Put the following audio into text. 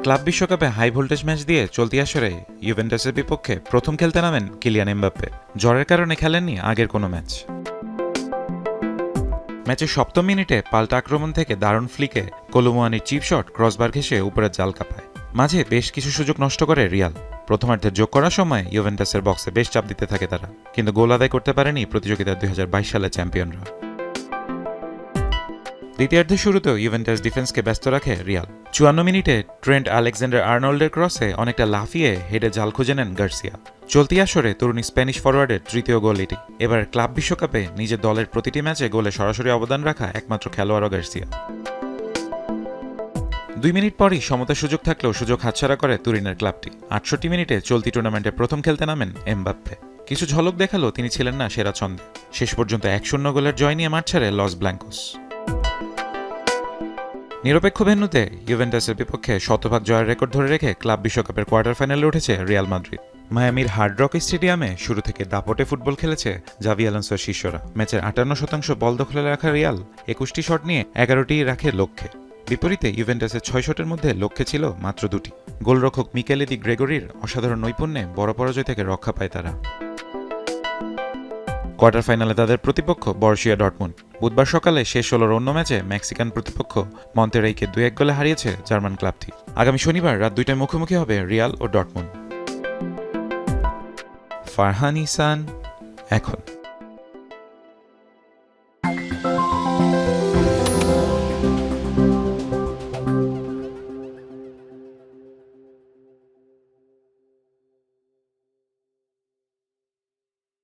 Club বিশ্বকাপে high voltage match দিয়ে চলতি আসরে ইউভেন্টাসের বিপক্ষে প্রথম খেলতে নামেন কিলিয়ান এমবাপ্পে। জ্বরের কারণে খেলেননি আগের কোনো ম্যাচ। ম্যাচের সপ্তম মিনিটে পাল্টা আক্রমণ থেকে দারুণ ফ্লিকে কলুমুয়ানির চিপ শট ক্রসবার ঘেঁষে উপরের জাল কাঁপায়। মাঝে বেশ কিছু সুযোগ নষ্ট করে রিয়াল। প্রথমার্ধে যোগ করার সময় ইউভেন্টাসের বক্সে বেশ চাপ দিতে থাকে তারা, কিন্তু গোল আদায় করতে পারেনি প্রতিযোগিতার 2022 সালের চ্যাম্পিয়নরা। দ্বিতীয়ার্ধের শুরুতেও ইউভেন্টাস ডিফেন্সকে ব্যস্ত রাখে রিয়াল। 54 মিনিটে ট্রেন্ট আলেকজান্ডার আর্নল্ডের ক্রসে অনেকটা লাফিয়ে হেডে জাল খুঁজে নেন গার্সিয়া। চলতি আসরে তরুণী স্প্যানিশ ফরওয়ার্ডের তৃতীয় গোল এটি। এবার ক্লাব বিশ্বকাপে নিজের দলের প্রতিটি ম্যাচে গোলে সরাসরি অবদান রাখা একমাত্র খেলোয়াড়ও গার্সিয়া। 2 মিনিট পরই সমতার সুযোগ থাকলেও সুযোগ হাতছাড়া করে তুরিনের ক্লাবটি। 68 মিনিটে চলতি টুর্নামেন্টে প্রথম খেলতে নামেন এমবাপ্পে। কিছু ঝলক দেখালো তিনি ছিলেন না সেরা ছন্দে। শেষ পর্যন্ত 1-0 গোলের জয় নিয়ে মাঠ ছাড়ে লস ব্ল্যাঙ্কোস। নিরপেক্ষ ভেন্যুতে ইউভেন্টাসের বিপক্ষে শতভাগ জয়ের রেকর্ড ধরে রেখে ক্লাব বিশ্বকাপের কোয়ার্টার ফাইনালে উঠেছে রিয়াল মাদ্রিদ। মায়ামির হার্ড রক স্টেডিয়ামে শুরু থেকে দাপটে ফুটবল খেলেছে জাভি আলোনসোর শিষ্যরা। ম্যাচের 58% বল দখলে রাখা রিয়াল 21টি শট নিয়ে 11টি রাখে লক্ষ্যে। বিপরীতে ইউভেন্টাসের 6 শটের মধ্যে লক্ষ্যে ছিল মাত্র 2টি। গোলরক্ষক মিকেলে দি গ্রেগরির অসাধারণ নৈপুণ্যে বড় পরাজয় থেকে রক্ষা পায় তারা। কোয়ার্টার ফাইনালে তাদের প্রতিপক্ষ বরুসিয়া ডর্টমুন্ড। বুধবার সকালে শেষ 16-র অন্য ম্যাচে মেক্সিকান প্রতিপক্ষ মন্তেরেইকে 2-1 গোলে হারিয়েছে জার্মান ক্লাবটি। আগামী শনিবার রাত 2টায় মুখোমুখি হবে রিয়াল ও ডর্টমুন্ড। ফারহান ইহসান এখন।